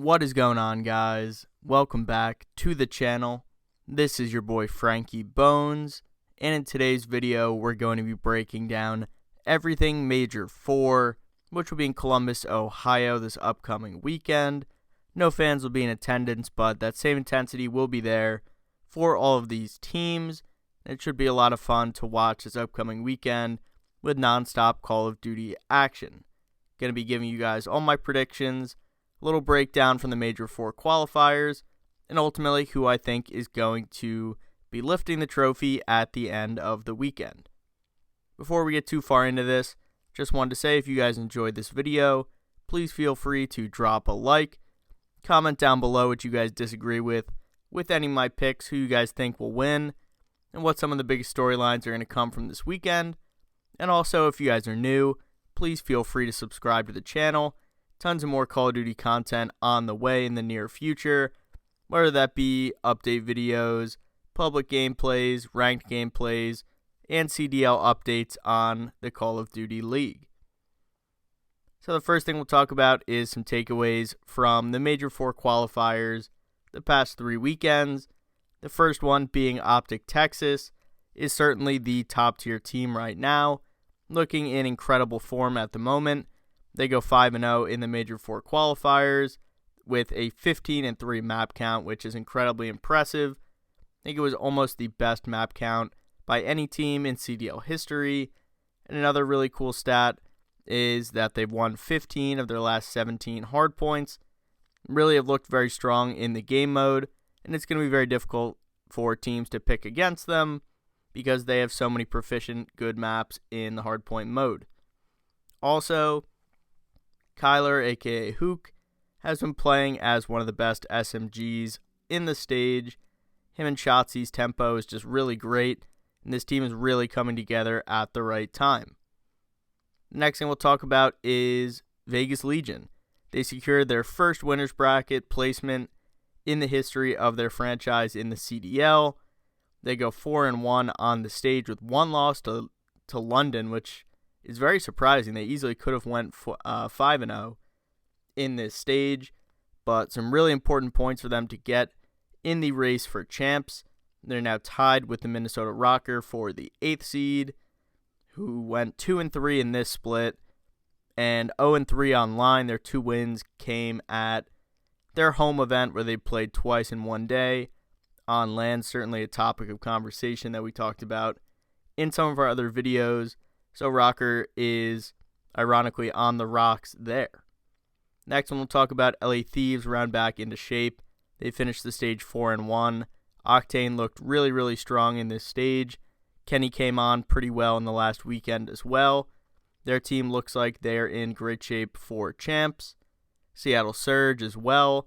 What is going on, guys? Welcome back to the channel. This is your boy Frankie Bones, and in today's video we're going to be breaking down everything Major 4, which will be in Columbus, Ohio this upcoming weekend. No fans will be in attendance, but that same intensity will be there for all of these teams. It should be a lot of fun to watch this upcoming weekend with non-stop Call of Duty action. Going to be giving you guys all my predictions, a little breakdown from the Major 4 qualifiers, and ultimately who I think is going to be lifting the trophy at the end of the weekend. Before we get too far into this, just wanted to say if you guys enjoyed this video, please feel free to drop a like, comment down below what you guys disagree with any of my picks, who you guys think will win, and what some of the biggest storylines are going to come from this weekend. And also, if you guys are new, please feel free to subscribe to the channel. Tons of more Call of Duty content on the way in the near future, whether that be update videos, public gameplays, ranked gameplays, and CDL updates on the Call of Duty League. So the first thing we'll talk about is some takeaways from the Major 4 qualifiers the past 3 weekends. The first one being OpTic Texas is certainly the top tier team right now, looking in incredible form at the moment. They go 5-0 in the Major 4 qualifiers with a 15-3 map count, which is incredibly impressive. I think it was almost the best map count by any team in CDL history. And another really cool stat is that they've won 15 of their last 17 hard points. Really have looked very strong in the game mode, and it's going to be very difficult for teams to pick against them because they have so many proficient good maps in the hardpoint mode. Also, Kyler, aka Hook, has been playing as one of the best SMGs in the stage. Him and Shotzi's tempo is just really great, and this team is really coming together at the right time. The next thing we'll talk about is Vegas Legion. They secured their first winners bracket placement in the history of their franchise in the CDL. They go 4-1 on the stage with one loss to London, which is very surprising. They easily could have went 5-0 in this stage, but some really important points for them to get in the race for champs. They're now tied with the Minnesota Rocker for the 8th seed, who went 2-3 in this split, and 0-3 online. Their 2 wins came at their home event where they played twice in one day. On land, certainly a topic of conversation that we talked about in some of our other videos. So Rocker is ironically on the rocks there. Next one we'll talk about LA Thieves round back into shape. They finished the stage 4-1. Octane looked really strong in this stage. Kenny came on pretty well in the last weekend as well. Their team looks like they're in great shape for champs. Seattle Surge as well,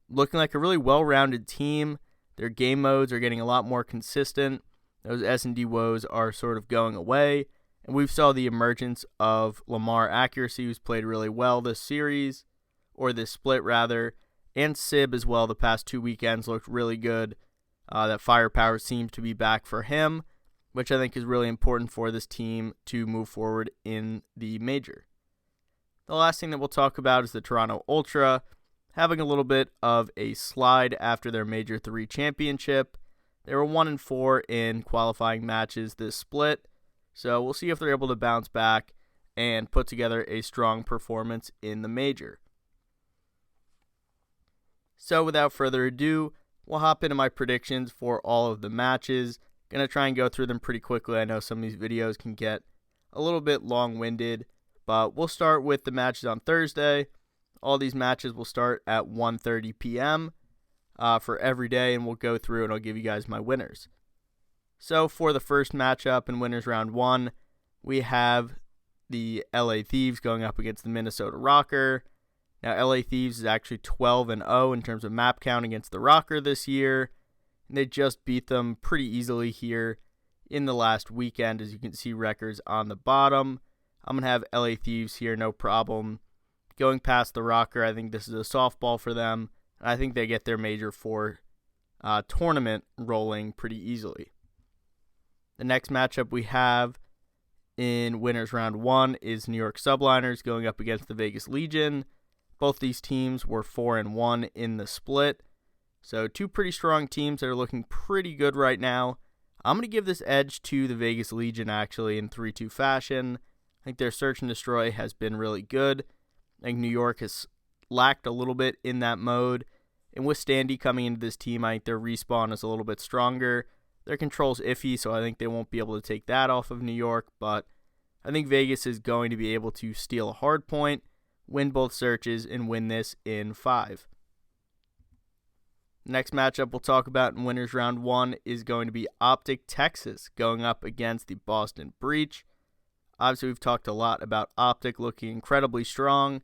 looking like a really well-rounded team. Their game modes are getting a lot more consistent. Those S&D woes are sort of going away. And we've saw the emergence of Lamar Accuracy, who's played really well this series, or this split rather, and Sib as well. The past 2 weekends looked really good. That firepower seems to be back for him, which I think is really important for this team to move forward in the Major. The last thing that we'll talk about is the Toronto Ultra, having a little bit of a slide after their Major 3 championship. They were 1-4 in qualifying matches this split. So we'll see if they're able to bounce back and put together a strong performance in the Major. So without further ado, we'll hop into my predictions for all of the matches. Gonna try and go through them pretty quickly. I know some of these videos can get a little bit long-winded, but we'll start with the matches on Thursday. All these matches will start at 1:30 p.m. For every day, and we'll go through and I'll give you guys my winners. So for the first matchup in winners round 1, we have the LA Thieves going up against the Minnesota Rocker. Now LA Thieves is actually 12-0 in terms of map count against the Rocker this year. And they just beat them pretty easily here in the last weekend, as you can see records on the bottom. I'm going to have LA Thieves here, no problem. Going past the Rocker, I think this is a softball for them. And I think they get their Major 4 tournament rolling pretty easily. The next matchup we have in winners round 1 is New York Subliners going up against the Vegas Legion. Both these teams were 4-1 in the split. So two pretty strong teams that are looking pretty good right now. I'm going to give this edge to the Vegas Legion actually in 3-2 fashion. I think their search and destroy has been really good. I think New York has lacked a little bit in that mode. And with Standy coming into this team, I think their respawn is a little bit stronger. Their control's iffy, so I think they won't be able to take that off of New York. But I think Vegas is going to be able to steal a hard point, win both searches, and win this in 5. Next matchup we'll talk about in Winners Round 1 is going to be OpTic Texas going up against the Boston Breach. Obviously, we've talked a lot about OpTic looking incredibly strong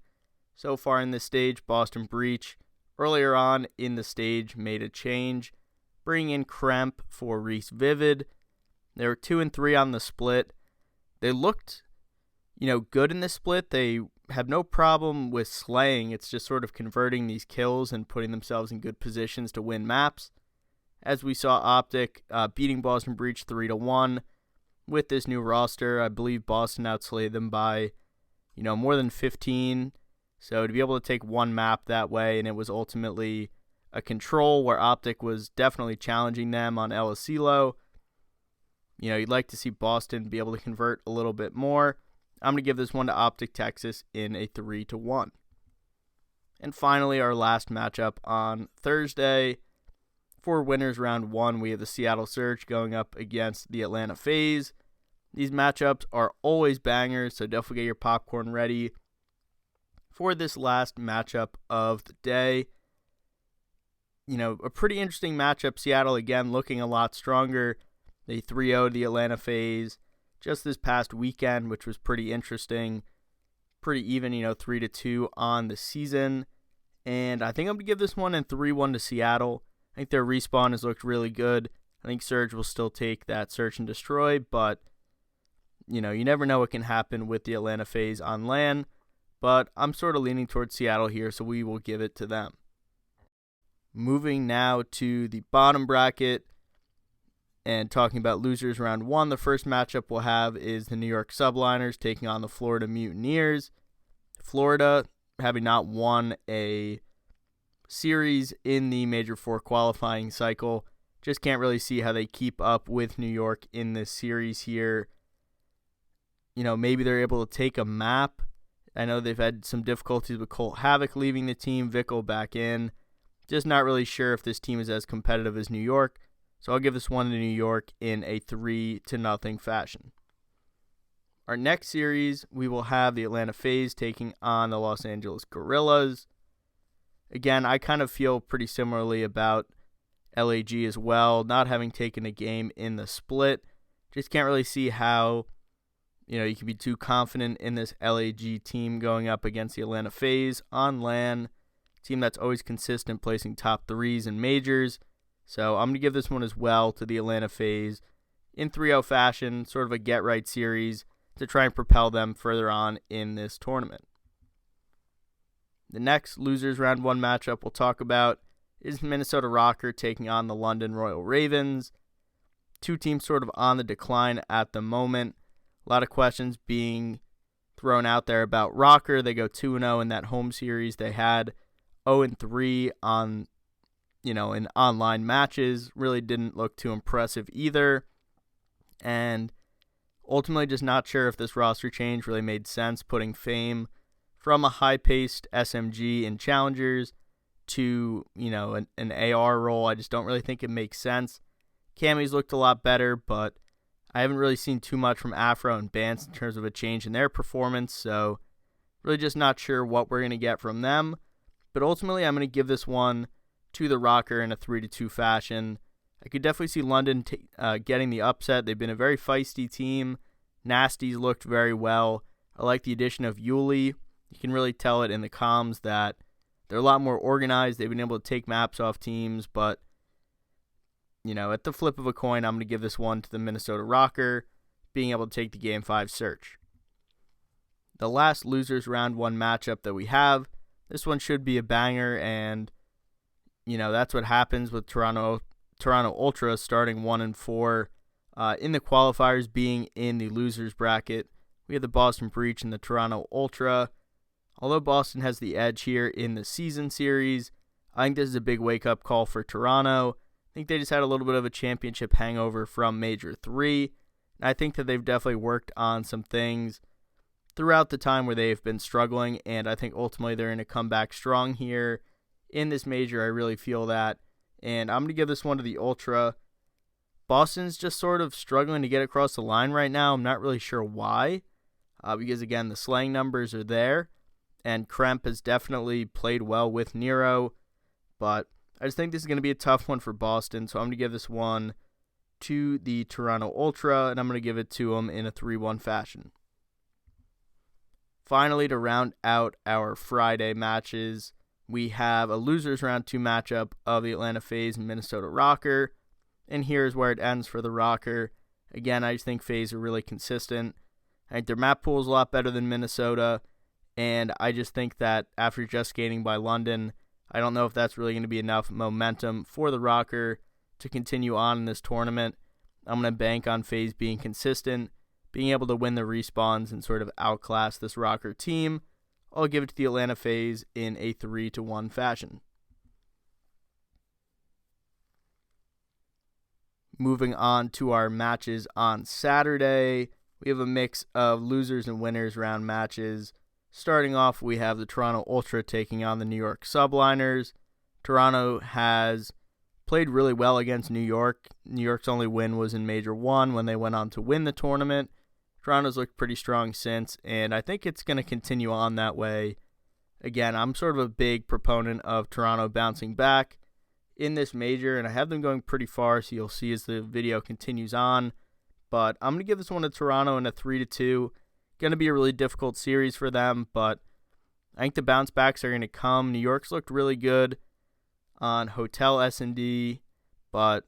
so far in this stage. Boston Breach, earlier on in the stage, made a change, bringing in Kremp for Reese Vivid. They were 2-3 on the split. They looked, good in the split. They have no problem with slaying. It's just sort of converting these kills and putting themselves in good positions to win maps. As we saw OpTic beating Boston Breach 3-1 with this new roster. I believe Boston outslayed them by, more than 15. So to be able to take one map that way, and it was ultimately a control where OpTic was definitely challenging them on El Asilo. You'd like to see Boston be able to convert a little bit more. I'm going to give this one to OpTic Texas in a 3-1. And finally, our last matchup on Thursday. For Winners Round 1, we have the Seattle Surge going up against the Atlanta FaZe. These matchups are always bangers, so definitely get your popcorn ready for this last matchup of the day. A pretty interesting matchup. Seattle, again, looking a lot stronger. They 3-0'd the Atlanta FaZe just this past weekend, which was pretty interesting. Pretty even, 3-2 on the season. And I think I'm going to give this one in 3-1 to Seattle. I think their respawn has looked really good. I think Surge will still take that search and destroy, but, you never know what can happen with the Atlanta FaZe on LAN. But I'm sort of leaning towards Seattle here, so we will give it to them. Moving now to the bottom bracket. And talking about losers round 1, the first matchup we'll have is the New York Subliners taking on the Florida Mutineers. Florida, having not won a series in the Major 4 qualifying cycle, just can't really see how they keep up with New York in this series here. Maybe they're able to take a map. I know they've had some difficulties with Colt Havoc leaving the team, Vickle back in. Just not really sure if this team is as competitive as New York. So I'll give this one to New York in a 3-0 fashion. Our next series, we will have the Atlanta FaZe taking on the Los Angeles Guerrillas. Again, I kind of feel pretty similarly about LAG as well, not having taken a game in the split. Just can't really see how, you can be too confident in this LAG team going up against the Atlanta FaZe on LAN. Team that's always consistent, placing top 3s in majors. So I'm going to give this one as well to the Atlanta FaZe in 3-0 fashion, sort of a get-right series to try and propel them further on in this tournament. The next losers round 1 matchup we'll talk about is Minnesota Rocker taking on the London Royal Ravens. Two teams sort of on the decline at the moment. A lot of questions being thrown out there about Rocker. They go 2-0 in that home series. They had 0-3 on in online matches, really didn't look too impressive either. And ultimately just not sure if this roster change really made sense, putting Fame from a high-paced SMG in Challengers to, an AR role. I just don't really think it makes sense. Cammy's looked a lot better, but I haven't really seen too much from Afro and Bance in terms of a change in their performance, so really just not sure what we're going to get from them. But ultimately, I'm going to give this one to the Rocker in a 3-2 fashion. I could definitely see London getting the upset. They've been a very feisty team. Nasty's looked very well. I like the addition of Yuli. You can really tell it in the comms that they're a lot more organized. They've been able to take maps off teams, but, at the flip of a coin, I'm going to give this one to the Minnesota Rocker, being able to take the Game 5 search. The last losers round 1 matchup that we have, this one should be a banger, and that's what happens with Toronto Ultra starting 1-4 in the qualifiers, being in the losers bracket. We have the Boston Breach and the Toronto Ultra Although Boston has the edge here in the season series, I think this is a big wake-up call for Toronto. I think they just had a little bit of a championship hangover from Major 3. And I think that they've definitely worked on some things throughout the time where they've been struggling, and I think ultimately they're going to come back strong here in this major. I really feel that, and I'm going to give this one to the Ultra. Boston's just sort of struggling to get across the line right now. I'm not really sure why, because again, the slang numbers are there, and Kremp has definitely played well with Nero, but I just think this is going to be a tough one for Boston, so I'm going to give this one to the Toronto Ultra, and I'm going to give it to them in a 3-1 fashion. Finally, to round out our Friday matches, we have a losers round 2 matchup of the Atlanta FaZe and Minnesota Rocker, and here's where it ends for the Rocker. Again, I just think FaZe are really consistent. I think their map pool is a lot better than Minnesota, and I just think that after just skating by London, I don't know if that's really going to be enough momentum for the Rocker to continue on in this tournament. I'm going to bank on FaZe being consistent, being able to win the respawns and sort of outclass this Rocker team. I'll give it to the Atlanta FaZe in a 3-1 fashion. Moving on to our matches on Saturday, we have a mix of losers and winners round matches. Starting off, we have the Toronto Ultra taking on the New York Subliners. Toronto has played really well against New York. New York's only win was in Major 1 when they went on to win the tournament. Toronto's looked pretty strong since, and I think it's going to continue on that way. Again, I'm sort of a big proponent of Toronto bouncing back in this major, and I have them going pretty far, so you'll see as the video continues on. But I'm going to give this one to Toronto in a 3-2. Going to be a really difficult series for them, but I think the bounce backs are going to come. New York's looked really good on Hotel S&D, but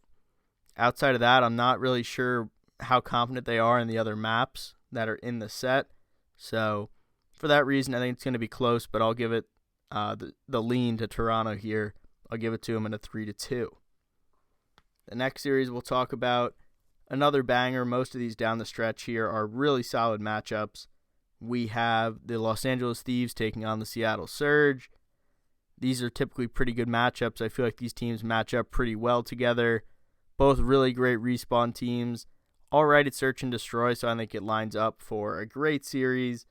outside of that, I'm not really sure how confident they are in the other maps that are in the set. So for that reason, I think it's going to be close, but I'll give it the lean to Toronto here. I'll give it to them in a 3-2. The next series we'll talk about, another banger. Most of these down the stretch here are really solid matchups. We have the Los Angeles Thieves taking on the Seattle Surge. These are typically pretty good matchups. I feel like these teams match up pretty well together. Both really great respawn teams. All right at Search and Destroy, so I think it lines up for a great series.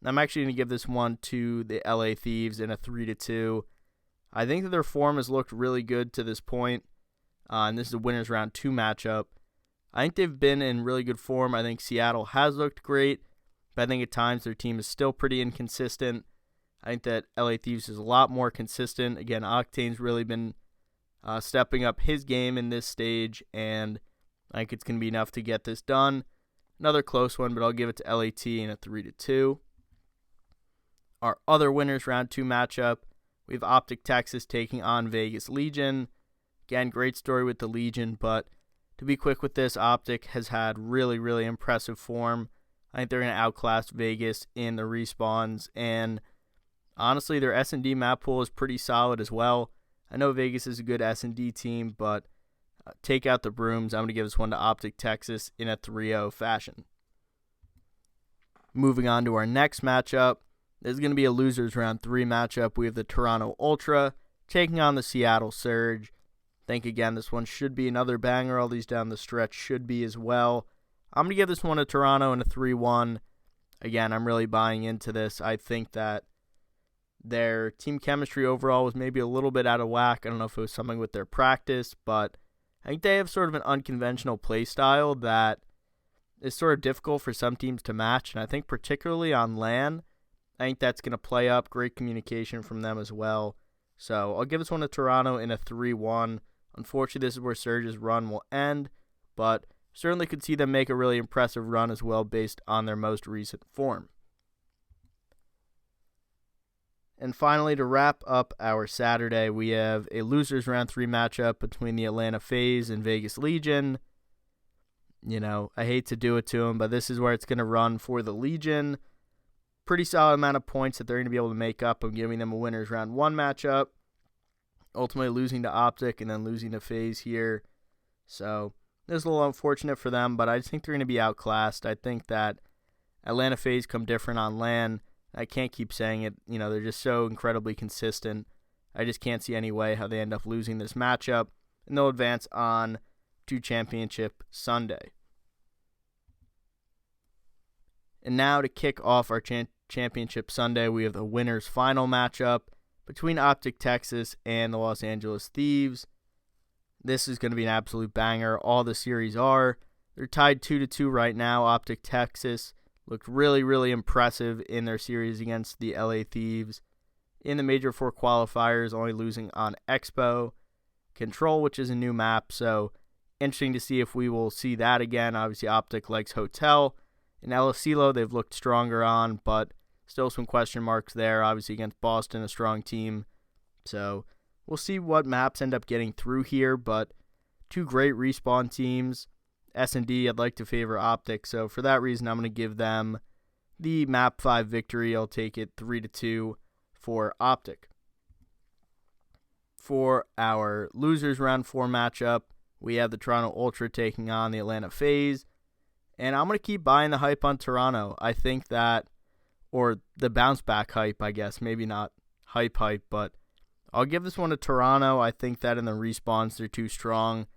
I'm actually going to give this one to the LA Thieves in a 3-2. I think that their form has looked really good to this point, and this is a winners round 2 matchup. I think they've been in really good form. I think Seattle has looked great, but I think at times their team is still pretty inconsistent. I think that LA Thieves is a lot more consistent. Again, Octane's really been stepping up his game in this stage, and I think it's going to be enough to get this done. Another close one, but I'll give it to LAT in a 3-2. Our other winners round 2 matchup, we have OpTic Texas taking on Vegas Legion. Again, great story with the Legion, but to be quick with this, OpTic has had really, really impressive form. I think they're going to outclass Vegas in the respawns, and honestly, their S&D map pool is pretty solid as well. I know Vegas is a good S&D team, but take out the brooms. I'm going to give this one to OpTic Texas in a 3-0 fashion. Moving on to our next matchup, this is going to be a losers round 3 matchup. We have the Toronto Ultra taking on the Seattle Surge. I think, again, this one should be another banger. All these down the stretch should be as well. I'm going to give this one to Toronto in a 3-1. Again, I'm really buying into this. I think that their team chemistry overall was maybe a little bit out of whack. I don't know if it was something with their practice, but I think they have sort of an unconventional play style that is sort of difficult for some teams to match, and I think particularly on LAN, I think that's going to play up. Great communication from them as well. So I'll give this one to Toronto in a 3-1. Unfortunately, this is where Surge's run will end, but certainly could see them make a really impressive run as well based on their most recent form. And finally, to wrap up our Saturday, we have a losers round 3 matchup between the Atlanta FaZe and Vegas Legion. You know, I hate to do it to them, but this is where it's going to run for the Legion. Pretty solid amount of points that they're going to be able to make up. I'm giving them a winners round 1 matchup. Ultimately losing to OpTic and then losing to FaZe here. So this is a little unfortunate for them, but I just think they're going to be outclassed. I think that Atlanta FaZe come different on LAN. I can't keep saying it. They're just so incredibly consistent. I just can't see any way how they end up losing this matchup, and they'll advance on to Championship Sunday. And now to kick off our Championship Sunday, we have the winner's final matchup between OpTic Texas and the Los Angeles Thieves. This is going to be an absolute banger. All the series are. They're tied 2-2 right now. OpTic Texas looked really, really impressive in their series against the LA Thieves in the Major 4 qualifiers, only losing on Expo Control, which is a new map. So interesting to see if we will see that again. Obviously, OpTic likes Hotel. In El Asilo, they've looked stronger on, but still some question marks there. Obviously, against Boston, a strong team. So we'll see what maps end up getting through here, but two great respawn teams. S&D, I'd like to favor OpTic, so for that reason, I'm going to give them the map 5 victory. I'll take it 3-2 for OpTic. For our losers round 4 matchup, we have the Toronto Ultra taking on the Atlanta FaZe. And I'm going to keep buying the hype on Toronto. I think that, or the bounce back hype, I guess. Maybe not hype, but I'll give this one to Toronto. I think that in the respawns, they're too strong.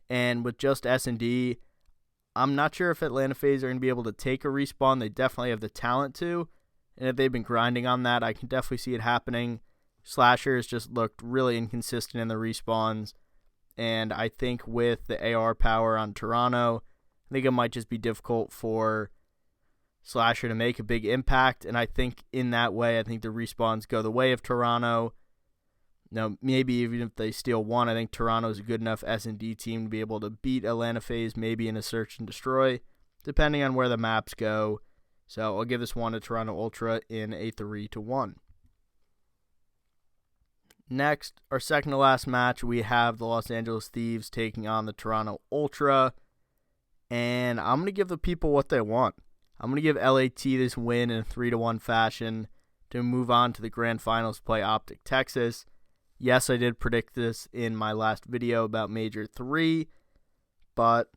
And with just S&D, I'm not sure if Atlanta FaZe are going to be able to take a respawn. They definitely have the talent to. And if they've been grinding on that, I can definitely see it happening. Slashers just looked really inconsistent in the respawns. And I think with the AR power on Toronto, I think it might just be difficult for Slasher to make a big impact. And I think in that way, I think the respawns go the way of Toronto. Now, maybe even if they steal one, I think Toronto is a good enough S&D team to be able to beat Atlanta FaZe, maybe in a search and destroy, depending on where the maps go. So I'll give this one to Toronto Ultra in a 3-1. Next, our second to last match, we have the Los Angeles Thieves taking on the Toronto Ultra. And I'm going to give the people what they want. I'm going to give LAT this win in a 3-1 fashion to move on to the grand finals, play OpTic Texas. Yes, I did predict this in my last video about Major 3, but,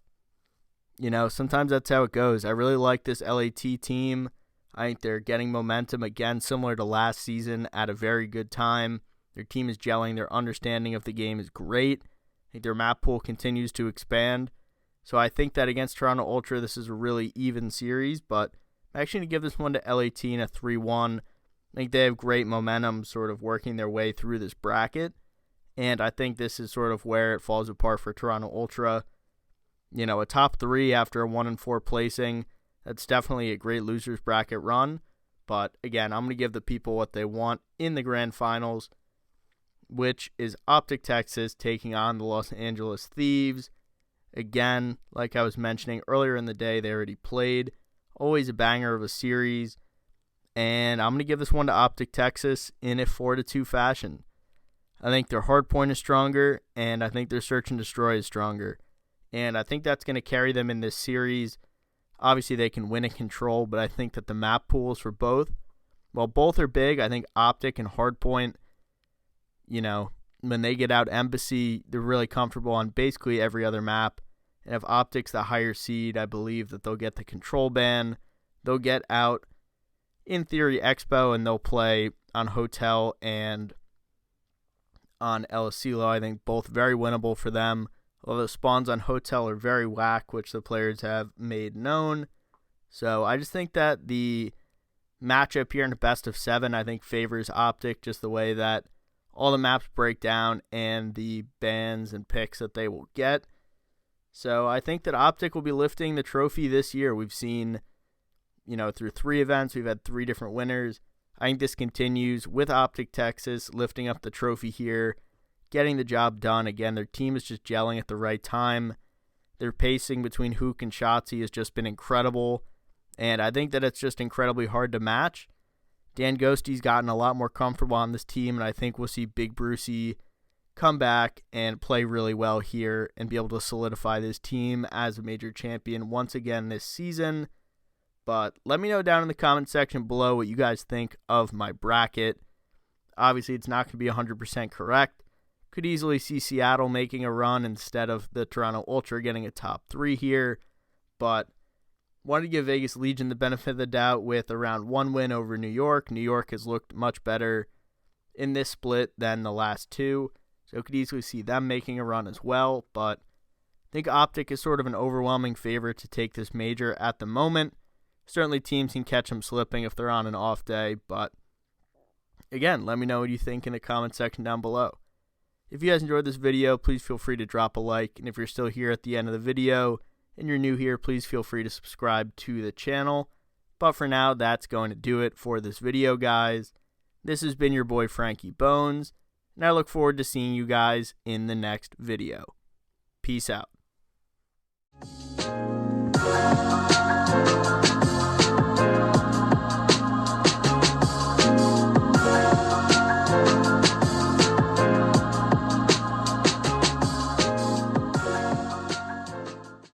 sometimes that's how it goes. I really like this LAT team. I think they're getting momentum again, similar to last season, at a very good time. Their team is gelling. Their understanding of the game is great. I think their map pool continues to expand. So I think that against Toronto Ultra, this is a really even series, but I'm actually going to give this one to LAT in a 3-1. I think they have great momentum sort of working their way through this bracket, and I think this is sort of where it falls apart for Toronto Ultra. A top 3 after a 1-4 placing, that's definitely a great losers bracket run, but again, I'm going to give the people what they want in the grand finals, which is OpTic Texas taking on the Los Angeles Thieves. Again, like I was mentioning earlier in the day, they already played. Always a banger of a series. And I'm going to give this one to OpTic Texas in a 4-2 fashion. I think their hardpoint is stronger, and I think their search and destroy is stronger. And I think that's going to carry them in this series. Obviously, they can win and control, but I think that the map pools for both, while both are big, I think OpTic and hardpoint, when they get out Embassy, they're really comfortable on basically every other map. And if OpTic's the higher seed, I believe that they'll get the control ban. They'll get out, in theory, Expo, and they'll play on Hotel and on El Asilo. I think both very winnable for them. Although the spawns on Hotel are very whack, which the players have made known. So I just think that the matchup here in the best of 7, I think, favors OpTic, just the way that all the maps break down and the bans and picks that they will get. So I think that OpTic will be lifting the trophy this year. We've seen, through 3 events, we've had 3 different winners. I think this continues with OpTic Texas lifting up the trophy here, getting the job done. Again, their team is just gelling at the right time. Their pacing between Hook and Shotzi has just been incredible, and I think that it's just incredibly hard to match. Dan Ghosty's gotten a lot more comfortable on this team, and I think we'll see Big Brucey come back and play really well here and be able to solidify this team as a major champion once again this season. But let me know down in the comment section below what you guys think of my bracket. Obviously, it's not going to be 100% correct. Could easily see Seattle making a run instead of the Toronto Ultra getting a top 3 here. But Wanted to give Vegas Legion the benefit of the doubt with around 1 win over New York. New York has looked much better in this split than the last 2, so could easily see them making a run as well, but I think OpTic is sort of an overwhelming favorite to take this major at the moment. Certainly teams can catch them slipping if they're on an off day, but again, let me know what you think in the comment section down below. If you guys enjoyed this video, please feel free to drop a like, and if you're still here at the end of the video and you're new here, please feel free to subscribe to the channel. But for now, that's going to do it for this video, guys. This has been your boy Frankie Bones, and I look forward to seeing you guys in the next video. Peace out.